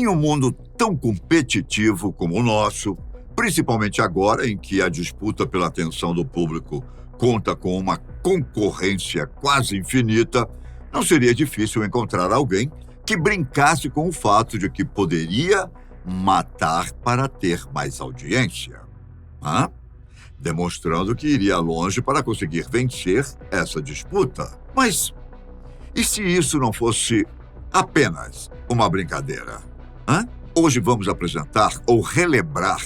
Em um mundo tão competitivo como o nosso, principalmente agora em que a disputa pela atenção do público conta com uma concorrência quase infinita, não seria difícil encontrar alguém que brincasse com o fato de que poderia matar para ter mais audiência, demonstrando que iria longe para conseguir vencer essa disputa. Mas e se isso não fosse apenas uma brincadeira? Hoje vamos apresentar ou relembrar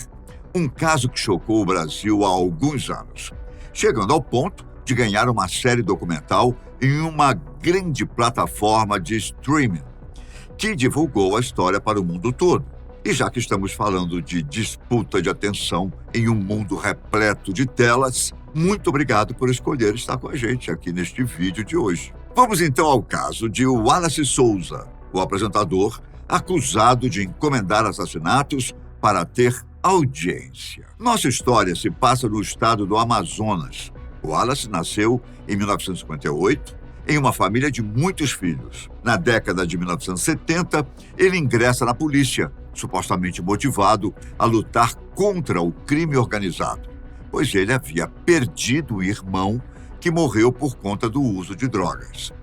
um caso que chocou o Brasil há alguns anos, chegando ao ponto de ganhar uma série documental em uma grande plataforma de streaming, que divulgou a história para o mundo todo. E já que estamos falando de disputa de atenção em um mundo repleto de telas, muito obrigado por escolher estar com a gente aqui neste vídeo de hoje. Vamos então ao caso de Wallace Souza, o apresentador acusado de encomendar assassinatos para ter audiência. Nossa história se passa no estado do Amazonas. Wallace nasceu em 1958 em uma família de muitos filhos. Na década de 1970, ele ingressa na polícia, supostamente motivado a lutar contra o crime organizado, pois ele havia perdido o irmão que morreu por conta do uso de drogas.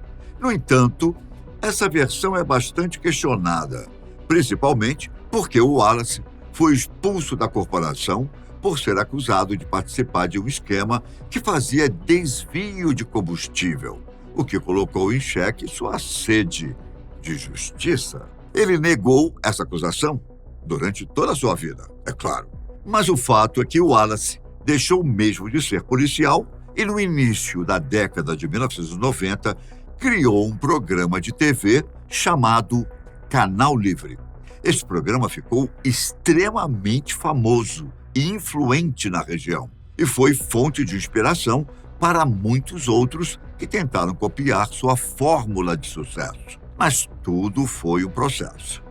No entanto, essa versão é bastante questionada, principalmente porque o Wallace foi expulso da corporação por ser acusado de participar de um esquema que fazia desvio de combustível, o que colocou em xeque sua sede de justiça. Ele negou essa acusação durante toda a sua vida, é claro. Mas o fato é que o Wallace deixou mesmo de ser policial e, no início da década de 1990, criou um programa de TV chamado Canal Livre. Esse programa ficou extremamente famoso e influente na região e foi fonte de inspiração para muitos outros que tentaram copiar sua fórmula de sucesso. Mas tudo foi um processo.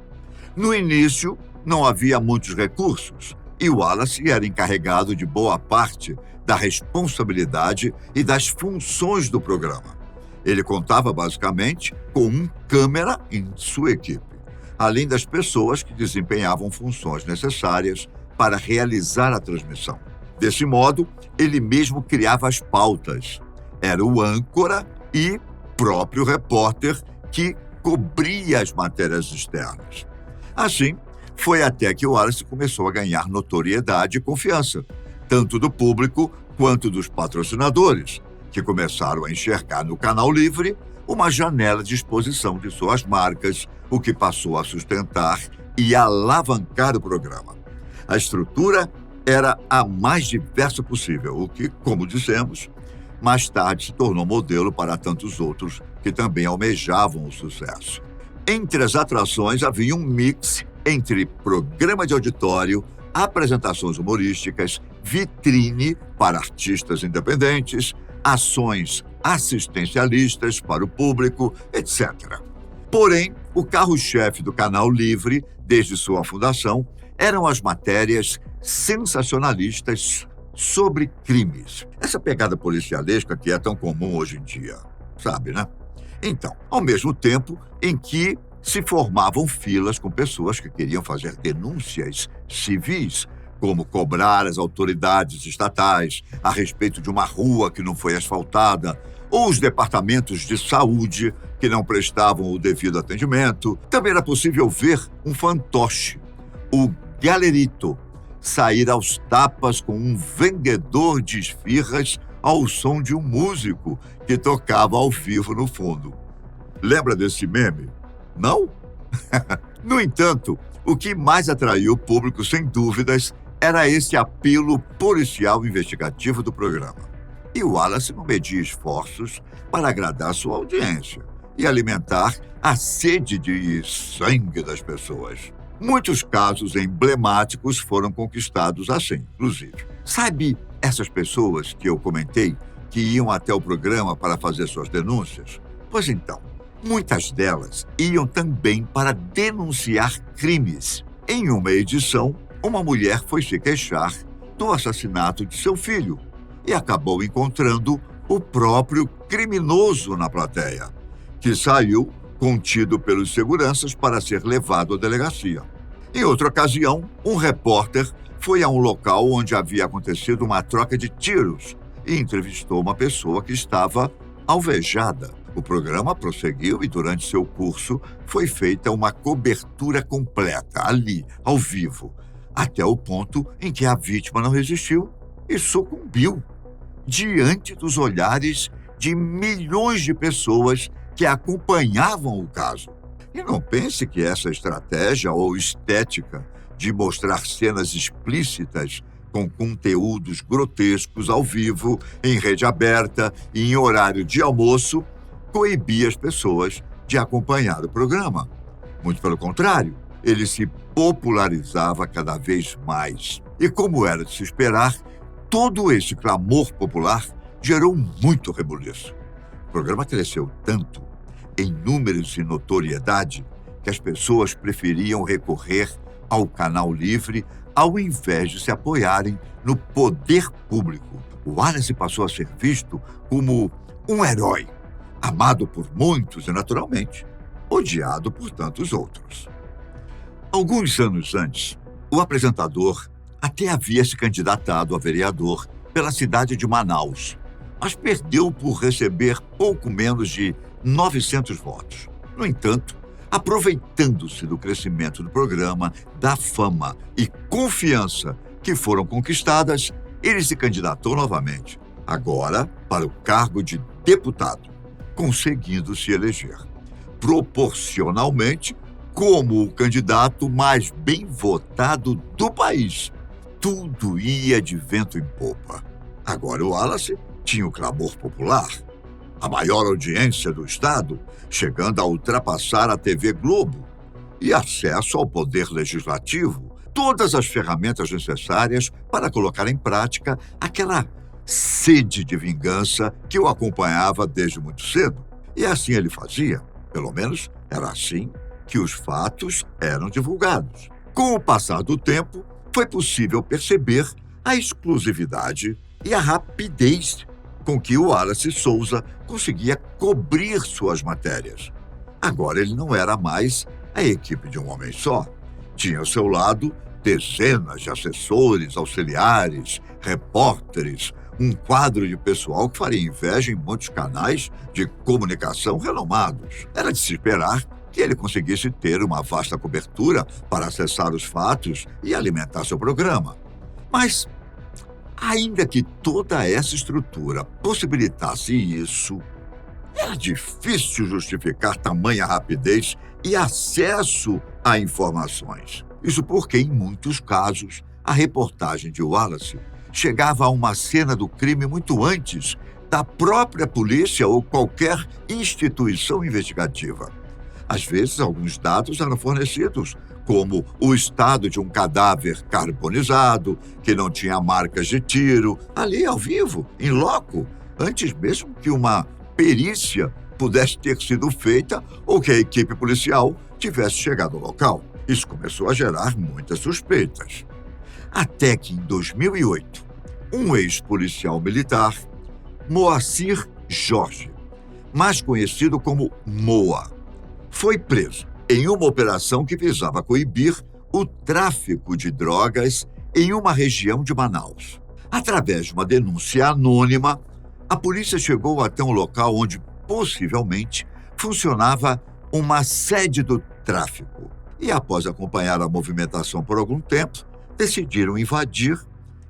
No início, não havia muitos recursos e Wallace era encarregado de boa parte da responsabilidade e das funções do programa. Ele contava basicamente com um câmera em sua equipe, além das pessoas que desempenhavam funções necessárias para realizar a transmissão. Desse modo, ele mesmo criava as pautas. Era o âncora e próprio repórter que cobria as matérias externas. Assim, foi até que Wallace começou a ganhar notoriedade e confiança, tanto do público quanto dos patrocinadores, que começaram a enxergar no Canal Livre uma janela de exposição de suas marcas, o que passou a sustentar e alavancar o programa. A estrutura era a mais diversa possível, o que, como dissemos, mais tarde se tornou modelo para tantos outros que também almejavam o sucesso. Entre as atrações havia um mix entre programa de auditório, apresentações humorísticas, vitrine para artistas independentes, ações assistencialistas para o público, etc. Porém, o carro-chefe do Canal Livre, desde sua fundação, eram as matérias sensacionalistas sobre crimes. Essa pegada policialesca que é tão comum hoje em dia, sabe, né? Então, ao mesmo tempo em que se formavam filas com pessoas que queriam fazer denúncias civis, como cobrar as autoridades estatais a respeito de uma rua que não foi asfaltada, ou os departamentos de saúde que não prestavam o devido atendimento. Também era possível ver um fantoche, o galerito, sair aos tapas com um vendedor de esfirras ao som de um músico que tocava ao vivo no fundo. Lembra desse meme? Não? No entanto, o que mais atraiu o público, sem dúvidas, era esse apelo policial investigativo do programa. E o Wallace não media esforços para agradar sua audiência e alimentar a sede de sangue das pessoas. Muitos casos emblemáticos foram conquistados assim, inclusive. Sabe essas pessoas que eu comentei que iam até o programa para fazer suas denúncias? Pois então, muitas delas iam também para denunciar crimes. Em uma edição, uma mulher foi se queixar do assassinato de seu filho e acabou encontrando o próprio criminoso na plateia, que saiu contido pelos seguranças para ser levado à delegacia. Em outra ocasião, um repórter foi a um local onde havia acontecido uma troca de tiros e entrevistou uma pessoa que estava alvejada. O programa prosseguiu e, durante seu curso, foi feita uma cobertura completa, ali, ao vivo, até o ponto em que a vítima não resistiu e sucumbiu diante dos olhares de milhões de pessoas que acompanhavam o caso. E não pense que essa estratégia ou estética de mostrar cenas explícitas com conteúdos grotescos ao vivo, em rede aberta e em horário de almoço, coibia as pessoas de acompanhar o programa. Muito pelo contrário, ele se popularizava cada vez mais. E como era de se esperar, todo esse clamor popular gerou muito rebuliço. O programa cresceu tanto em números e notoriedade que as pessoas preferiam recorrer ao canal livre ao invés de se apoiarem no poder público. O Wallace passou a ser visto como um herói, amado por muitos e, naturalmente, odiado por tantos outros. Alguns anos antes, o apresentador até havia se candidatado a vereador pela cidade de Manaus, mas perdeu por receber pouco menos de 900 votos. No entanto, aproveitando-se do crescimento do programa, da fama e confiança que foram conquistadas, ele se candidatou novamente, agora para o cargo de deputado, conseguindo se eleger, proporcionalmente como o candidato mais bem votado do país. Tudo ia de vento em popa. Agora o Wallace tinha o clamor popular, a maior audiência do estado, chegando a ultrapassar a TV Globo, e acesso ao poder legislativo, todas as ferramentas necessárias para colocar em prática aquela sede de vingança que o acompanhava desde muito cedo. E assim ele fazia, pelo menos era assim que os fatos eram divulgados. Com o passar do tempo, foi possível perceber a exclusividade e a rapidez com que o Wallace Souza conseguia cobrir suas matérias. Agora ele não era mais a equipe de um homem só. Tinha ao seu lado dezenas de assessores, auxiliares, repórteres, um quadro de pessoal que faria inveja em muitos canais de comunicação renomados. Era de se esperar que ele conseguisse ter uma vasta cobertura para acessar os fatos e alimentar seu programa. Mas, ainda que toda essa estrutura possibilitasse isso, era difícil justificar tamanha rapidez e acesso a informações. Isso porque, em muitos casos, a reportagem de Wallace chegava a uma cena do crime muito antes da própria polícia ou qualquer instituição investigativa. Às vezes, alguns dados eram fornecidos, como o estado de um cadáver carbonizado, que não tinha marcas de tiro, ali ao vivo, em loco, antes mesmo que uma perícia pudesse ter sido feita ou que a equipe policial tivesse chegado ao local. Isso começou a gerar muitas suspeitas. Até que, em 2008, um ex-policial militar, Moacir Jorge, mais conhecido como Moa, foi preso em uma operação que visava coibir o tráfico de drogas em uma região de Manaus. Através de uma denúncia anônima, a polícia chegou até um local onde, possivelmente, funcionava uma sede do tráfico. E, após acompanhar a movimentação por algum tempo, decidiram invadir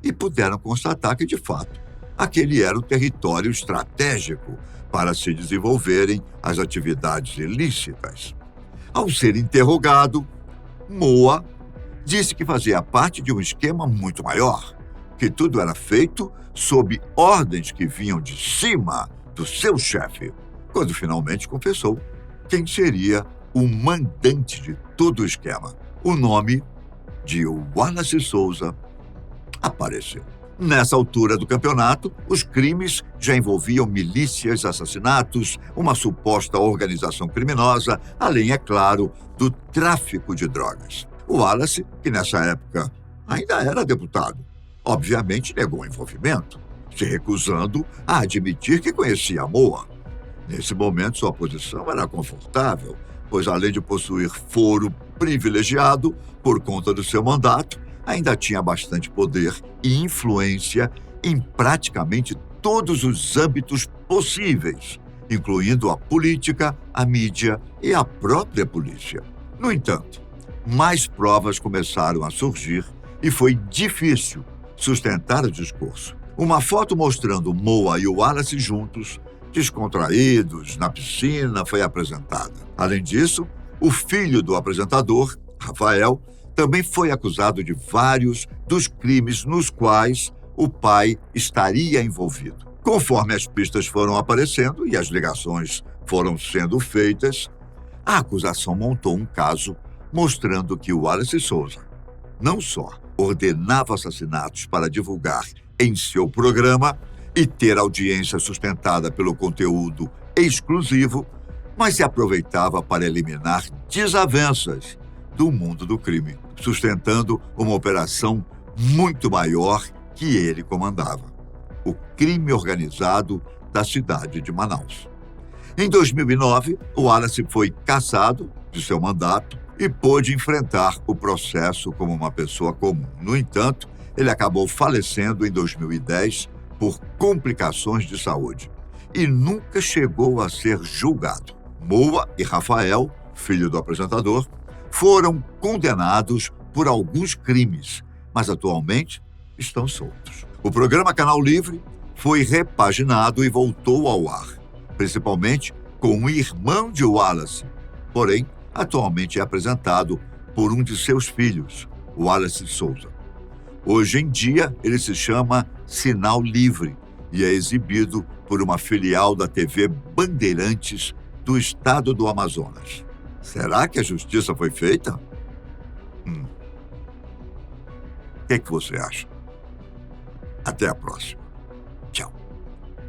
e puderam constatar que, de fato, aquele era o território estratégico para se desenvolverem as atividades ilícitas. Ao ser interrogado, Moa disse que fazia parte de um esquema muito maior, que tudo era feito sob ordens que vinham de cima do seu chefe, quando finalmente confessou quem seria o mandante de todo o esquema. O nome de Wallace Souza apareceu. Nessa altura do campeonato, os crimes já envolviam milícias, assassinatos, uma suposta organização criminosa, além, é claro, do tráfico de drogas. O Wallace, que nessa época ainda era deputado, obviamente negou o envolvimento, se recusando a admitir que conhecia a Moa. Nesse momento, sua posição era confortável, pois além de possuir foro privilegiado por conta do seu mandato, ainda tinha bastante poder e influência em praticamente todos os âmbitos possíveis, incluindo a política, a mídia e a própria polícia. No entanto, mais provas começaram a surgir e foi difícil sustentar o discurso. Uma foto mostrando Moa e Wallace juntos, descontraídos, na piscina, foi apresentada. Além disso, o filho do apresentador, Rafael, também foi acusado de vários dos crimes nos quais o pai estaria envolvido. Conforme as pistas foram aparecendo e as ligações foram sendo feitas, a acusação montou um caso mostrando que Wallace Souza não só ordenava assassinatos para divulgar em seu programa e ter audiência sustentada pelo conteúdo exclusivo, mas se aproveitava para eliminar desavenças do mundo do crime, sustentando uma operação muito maior que ele comandava: o crime organizado da cidade de Manaus. Em 2009, Wallace foi cassado de seu mandato e pôde enfrentar o processo como uma pessoa comum. No entanto, ele acabou falecendo em 2010 por complicações de saúde e nunca chegou a ser julgado. Moa e Rafael, filho do apresentador, foram condenados por alguns crimes, mas atualmente estão soltos. O programa Canal Livre foi repaginado e voltou ao ar, principalmente com o irmão de Wallace, porém, atualmente é apresentado por um de seus filhos, Wallace Souza. Hoje em dia, ele se chama Sinal Livre e é exibido por uma filial da TV Bandeirantes do estado do Amazonas. Será que a justiça foi feita? O que você acha? Até a próxima.